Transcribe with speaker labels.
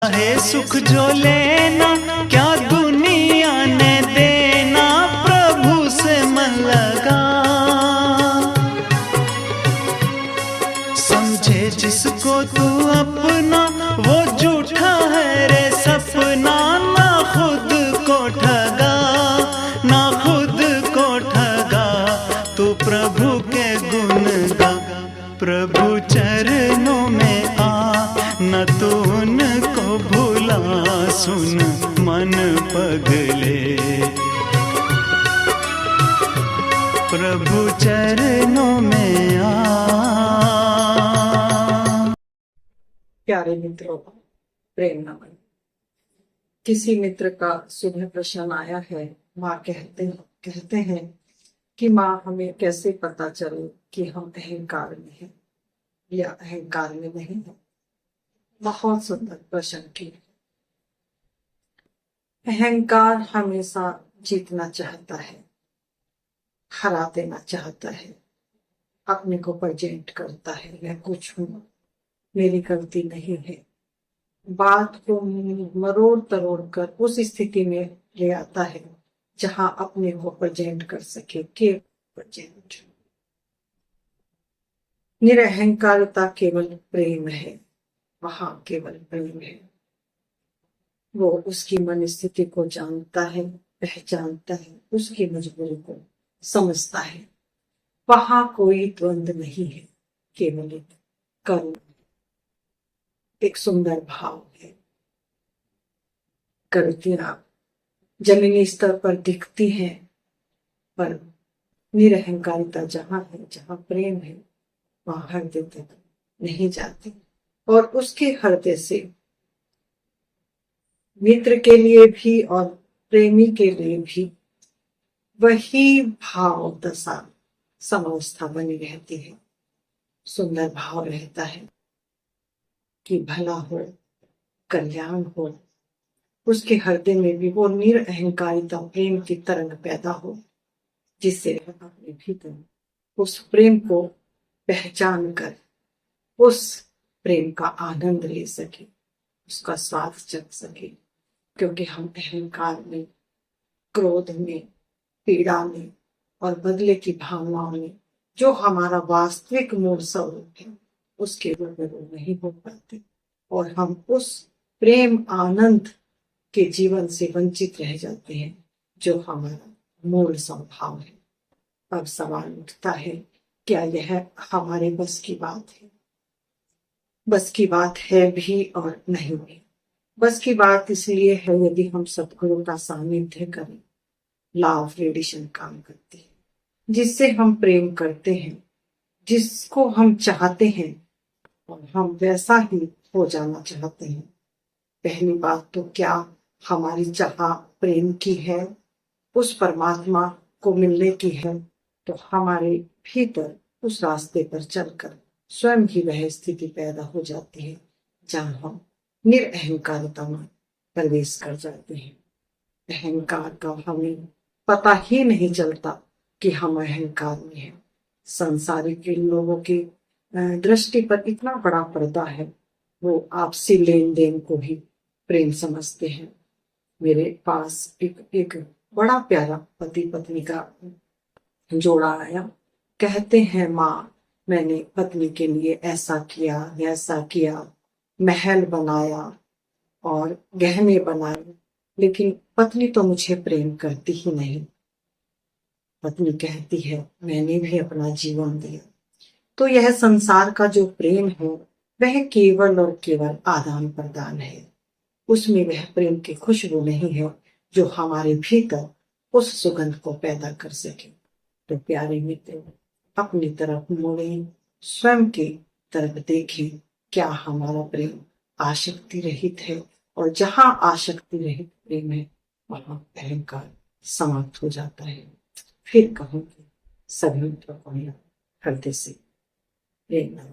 Speaker 1: चाहे सुख जो लेना, क्या दुनिया ने देना, प्रभु से मन लगा। समझे जिसको तू अपना, वो झूठा है रे सपना। ना खुद को ठगा, ना खुद को ठगा, तू प्रभु के गुण गा। प्रभु चरणों में आ, न तू उनको भूला, सुन मन पगले। प्रभु चरणों में आ।
Speaker 2: प्यारे मित्रों, प्रेम नमन। किसी मित्र का सुबह प्रश्न आया है। माँ कहते हैं कि माँ, हमें कैसे पता चले कि हम अहंकार में हैं या अहंकार में नहीं है। बहुत सुंदर प्रश्न की। अहंकार हमेशा जीतना चाहता है, हरा देना चाहता है, अपने को प्रेजेंट करता है, मैं कुछ हूँ, मेरी गलती नहीं है। बात को मरोड़ तरोड़ कर उस स्थिति में ले आता है जहां अपने को प्रेजेंट कर सके, केवल प्रेजेंट। निरअहंकारता केवल प्रेम है, वहां केवल प्रेम है। वो उसकी मन स्थिति को जानता है, पहचानता है, उसकी मजबूरी को समझता है। वहां कोई द्वंद नहीं है, केवल एक करुणा, एक सुंदर भाव है। गलतियां जमीनी स्तर पर दिखती हैं, पर निरअहंकारिता जहां है, जहां प्रेम है, वहां हृदय तक नहीं जाती। और उसके हृदय से मित्र के लिए भी और प्रेमी के लिए भी वही भाव दशा, समावस्था बनी रहती है। सुंदर भाव रहता है कि भला हो, कल्याण हो। उसके हृदय में भी वो निरअहंकारिता प्रेम की तरंग पैदा हो, जिससे अपने भीतर उस प्रेम को पहचान कर उस प्रेम का आनंद ले सके, उसका स्वाद चख सके। क्योंकि हम अहंकार में, क्रोध में, पीड़ा में और बदले की भावनाओं में, जो हमारा वास्तविक मूल स्वरूप है, उसके रूबरू नहीं हो पाते और हम उस प्रेम आनंद के जीवन से वंचित रह जाते हैं, जो हमारा मूल स्वभाव है। अब सवाल उठता है, क्या यह हमारे बस की बात है? बस की बात है भी और नहीं भी। बस की बात इसलिए है यदि हम सद्गुरु का सानिध्य करें। लॉ ऑफ रेडिएशन काम करती है, जिससे हम प्रेम करते हैं, जिसको हम चाहते हैं और हम वैसा ही हो जाना चाहते हैं। पहली बात तो क्या हमारी चाह प्रेम की है, उस परमात्मा को मिलने की है, तो हमारे भीतर उस रास्ते पर चलकर स्वयं ही वह स्थिति पैदा हो जाती है जहां हम निरअहंकारता में प्रवेश कर जाते हैं। अहंकार का हमें पता ही नहीं चलता कि हम अहंकार में हैं। संसारिक लोगों की दृष्टि पर इतना बड़ा पर्दा है, वो आपसी लेन देन को भी प्रेम समझते हैं। मेरे पास एक बड़ा प्यारा पति पत्नी का जोड़ा आया। कहते हैं, माँ, मैंने पत्नी के लिए ऐसा किया, वैसा किया, महल बनाया और गहने बनाए, लेकिन पत्नी तो मुझे प्रेम करती ही नहीं। पत्नी कहती है, मैंने भी अपना जीवन दिया। तो यह संसार का जो प्रेम है, वह केवल और केवल आदान प्रदान है। उसमें वह प्रेम की खुशबू नहीं है जो हमारे भीतर उस सुगंध को पैदा कर सके। तो प्यारे मित्र, अपनी तरफ मुड़ें, स्वयं की तरफ देखें, क्या हमारा प्रेम आसक्ति रहित है? और जहां आसक्ति रहित प्रेम है, वहां अहंकार समाप्त हो जाता है। फिर कहूंगी, सभी मित्रों को हृदय से प्रेम।